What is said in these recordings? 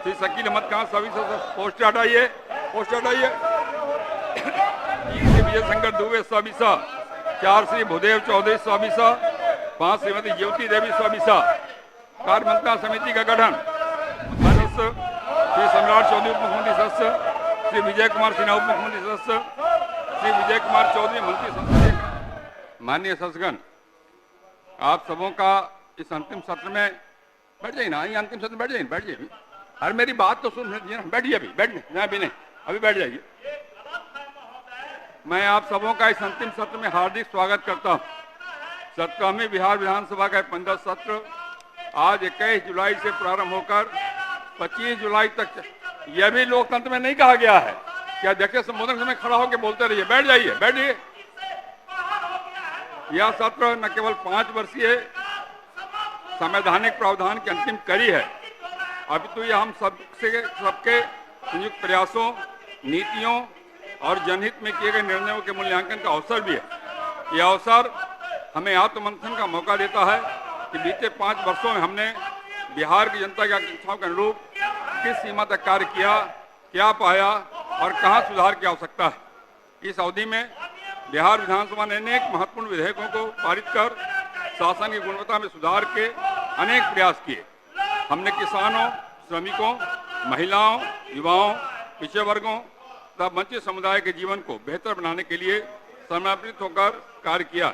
श्री शकील अहमद खान सभी पोस्टर हटाइए, पोस्टर हटाइए। 3 श्री विजय शंकर दुबे स्वाभिसा, 4 श्री भूदेव चौधरी स्वाभिसा, 5 श्रीमती ज्योति देवी स्वाभिसा। कार्यमंत्रणा समिति का गठन सदस्य श्री सम्राट चौधरी उप मुख्यमंत्री सदस्य, श्री विजय कुमार सिन्हा उप मुख्यमंत्री सदस्य, श्री विजय कुमार चौधरी मंत्री संसदीय। माननीय सदस्यगण, आप सबों का इस अंतिम सत्र में बैठ जाइए ना, ये अंतिम सत्र में बैठ जाइए, बैठ जाइए। अरे मेरी बात तो सुन लीजिए ना, बैठिए अभी, बैठने अभी नहीं, अभी बैठ जाइए। मैं आप सबों का इस अंतिम सत्र में हार्दिक स्वागत करता हूँ। 17वीं बिहार विधानसभा का 15 सत्र आज 21 जुलाई से प्रारंभ होकर 25 जुलाई तक। यह भी लोकतंत्र में नहीं कहा गया है कि अध्यक्ष संबोधन समय खड़ा होकर बोलते रहिए। बैठ जाइए, बैठिए। यह सत्र न केवल 5 वर्षीय संवैधानिक प्रावधान की अंतिम कड़ी है, अभी तो यह हम सबके संयुक्त प्रयासों, नीतियों और जनहित में किए गए निर्णयों के मूल्यांकन का अवसर भी है। यह अवसर हमें आत्ममंथन का मौका देता है कि बीते 5 वर्षों में हमने बिहार की जनता की आकांक्षाओं के अनुरूप किस सीमा तक कार्य किया, क्या पाया और कहां सुधार की आवश्यकता है। इस अवधि में बिहार विधानसभा ने अनेक महत्वपूर्ण विधेयकों को पारित कर शासन की गुणवत्ता में सुधार के अनेक प्रयास किए। हमने किसानों, श्रमिकों, महिलाओं, युवाओं, पिछड़े वर्गों तथा वंचित समुदाय के जीवन को बेहतर बनाने के लिए समर्पित होकर कार्य किया।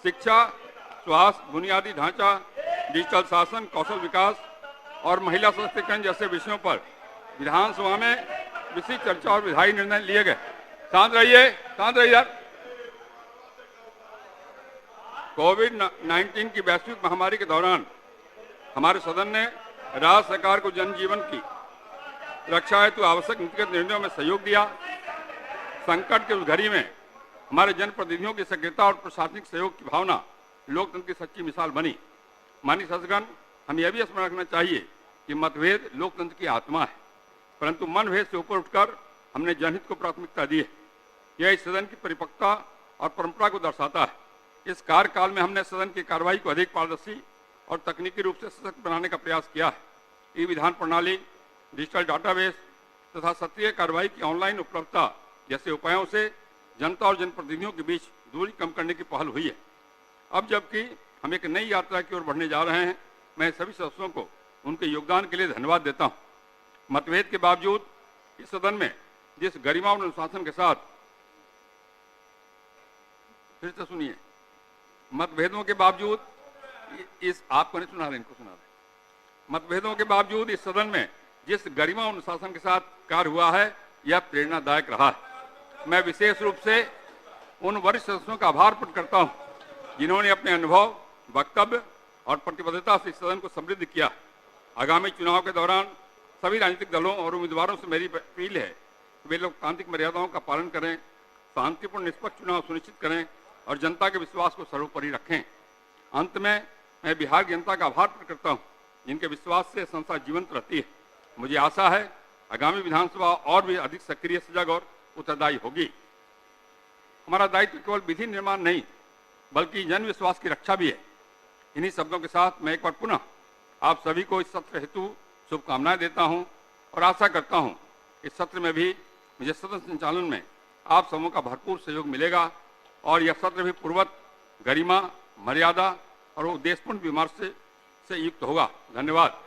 शिक्षा, स्वास्थ्य, बुनियादी ढांचा, डिजिटल शासन, कौशल विकास और महिला सशक्तिकरण जैसे विषयों पर विधानसभा में विस्तृत चर्चा और विधायी निर्णय लिए गए। शांत रहिए, शांत रहिए यार। कोविड-19 की वैश्विक महामारी के दौरान हमारे सदन ने राज्य सरकार को जनजीवन की रक्षा हेतु आवश्यक नीतिगत निर्णयों में सहयोग दिया। संकट के उस घड़ी में हमारे जनप्रतिनिधियों की सक्रियता और प्रशासनिक सहयोग की भावना लोकतंत्र की सच्ची मिसाल बनी। माननीय सदस्यगण, हम यह भी स्मरण रखना चाहिए कि मतभेद लोकतंत्र की आत्मा है, परंतु मनभेद से ऊपर उठकर हमने जनहित को प्राथमिकता दी है। यह इस सदन की परिपक्वता और परंपरा को दर्शाता है। इस कार्यकाल में हमने सदन की कार्रवाई को अधिक पारदर्शी और तकनीकी रूप से सशक्त बनाने का प्रयास किया है। ई विधान प्रणाली, डिजिटल डाटाबेस तथा सत्रीय कार्रवाई की ऑनलाइन उपलब्धता जैसे उपायों से जनता और जनप्रतिनिधियों के बीच दूरी कम करने की पहल हुई है। अब जबकि हम एक नई यात्रा की ओर बढ़ने जा रहे हैं, मैं सभी सदस्यों को उनके योगदान के लिए धन्यवाद देता हूँ। मतभेद के बावजूद इस सदन में जिस गरिमा और अनुशासन के साथ, फिर से सुनिए, मतभेदों के बावजूद इस, आपको नहीं सुना रहे, इनको सुना रहे। मतभेदों के बावजूद इस सदन में जिस गरिमा और अनुशासन के साथ कार्य हुआ है, यह प्रेरणादायक रहा है। मैं विशेष रूप से उन वरिष्ठ सदस्यों का आभार प्रकट करता हूं जिन्होंने अपने अनुभव, वक्तव्य और प्रतिबद्धता से इस सदन को समृद्ध किया। आगामी चुनाव के दौरान सभी राजनीतिक दलों और उम्मीदवारों से मेरी अपील है कि वे लोकतांत्रिक मर्यादाओं का पालन करें, शांतिपूर्ण निष्पक्ष चुनाव सुनिश्चित करें और जनता के विश्वास को सर्वोपरि रखें। अंत में मैं बिहार की जनता का आभार प्रकट करता हूँ जिनके विश्वास से संस्था जीवंत रहती है। मुझे आशा है आगामी विधानसभा और भी अधिक सक्रिय, सजग और उत्तरदायी होगी। हमारा दायित्व केवल विधि निर्माण नहीं बल्कि जन विश्वास की रक्षा भी है। इन्हीं शब्दों के साथ मैं एक बार पुनः आप सभी को इस सत्र हेतु शुभकामनाएं देता हूं और आशा करता हूं इस सत्र में भी मुझे सदन संचालन में आप सबों का भरपूर सहयोग मिलेगा और यह सत्र भी पूर्वत गरिमा, मर्यादा और उद्देश्यपूर्ण विमर्श से युक्त होगा। धन्यवाद।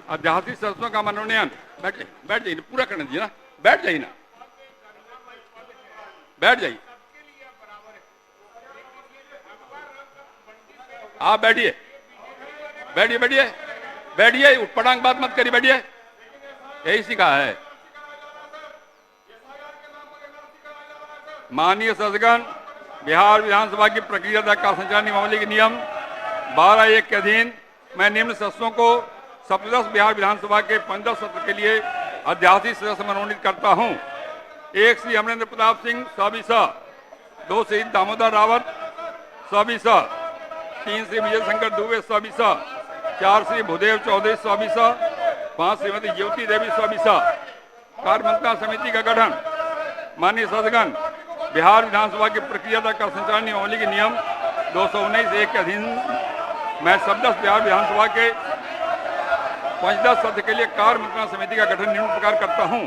अध्यादेश सदस्यों का मनोनयन, बैठ जाइए, पूरा करने दीजिए ना, बैठ जाइए ना, बैठ जाइए, आप बैठिए, बैठिए, बैठिए, बैठिए, उठपटांग बात मत करिए, बैठिए, यही सीखा है। माननीय सदस्यगण, बिहार विधानसभा की प्रक्रिया का संचालन नियमावली के नियम 12(1) के अधीन मैं निम्न सदस्यों को सप्तदश बिहार विधानसभा के 15 सत्र के लिए अध्यादेश सदस्य मनोनीत करता हूं। 1 श्री अमरेंद्र प्रताप सिंह स्वाभिसा, 2 श्री दामोदर रावत स्वाभिसा, 3 श्री विजय शंकर दुबे स्वाभिसा, 4 श्री भूदेव चौधरी स्वाभिसा, 5 श्रीमती ज्योति देवी स्वाभिसा। कार्यमंत्रणा समिति का गठन। माननीय सदस्यगण, बिहार विधानसभा की प्रक्रिया का संचालन नियमावली के नियम 219(1) के अधीन मैं सप्तदश बिहार विधानसभा के पंचदश सत्र के लिए कार्य मंत्रणा समिति का गठन निम्न प्रकार करता हूं।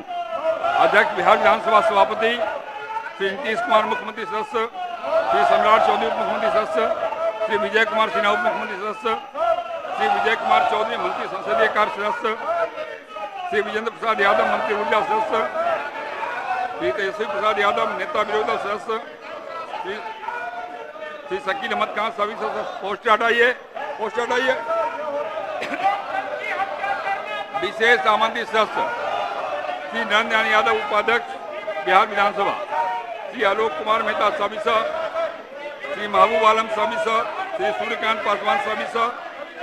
अध्यक्ष बिहार विधानसभा सभापति श्री नीतीश कुमार मुख्यमंत्री सदस्य, श्री सम्राट चौधरी उप मुख्यमंत्री सदस्य, श्री विजय कुमार सिन्हा उप मुख्यमंत्री सदस्य, श्री विजय कुमार चौधरी मंत्री संसदीय कार्य सदस्य, श्री विजेंद्र प्रसाद यादव मंत्री ऊर्जा सदस्य, श्री तेजस्वी प्रसाद यादव नेता विरोधी दल सदस्य, श्री शकील अहमद खान सभी सदस्य। पोस्टर हटाइए, पोस्टर हटाइए। विशेष आमंत्रित सदस्य श्री नरेंद्र यादव उपाध्यक्ष बिहार विधानसभा, श्री आलोक कुमार मेहता सविसा, श्री महबूब आलम सविसा, श्री सूर्यकांत पासवान सविसा,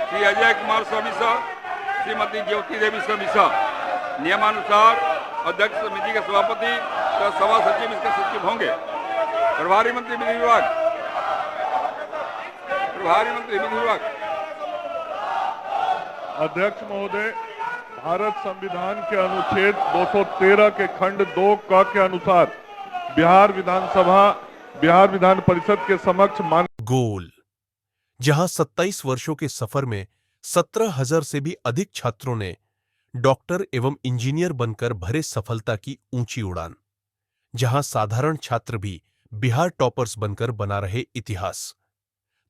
श्री अजय कुमार सविसा, श्रीमती ज्योति देवी सविसा। नियमानुसार अध्यक्ष समिति के सभापति तथा सभा सचिव इसके सचिव होंगे। प्रभारी मंत्री विधि विभाग, प्रभारी मंत्री विधि विभाग। अध्यक्ष महोदय, भारत संविधान के अनुच्छेद 213 के खंड 2 क के अनुसार बिहार विधान परिषद के समक्ष गोल, जहां 27 वर्षों के सफर में 17,000 से भी अधिक छात्रों ने डॉक्टर एवं इंजीनियर बनकर भरे सफलता की ऊंची उड़ान, जहां साधारण छात्र भी बिहार टॉपर्स बनकर बना रहे इतिहास।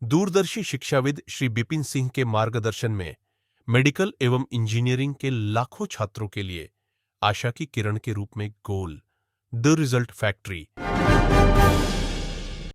दूरदर्शी शिक्षाविद श्री बिपिन सिंह के मार्गदर्शन में मेडिकल एवं इंजीनियरिंग के लाखों छात्रों के लिए आशा की किरण के रूप में गोल, द रिजल्ट फैक्ट्री।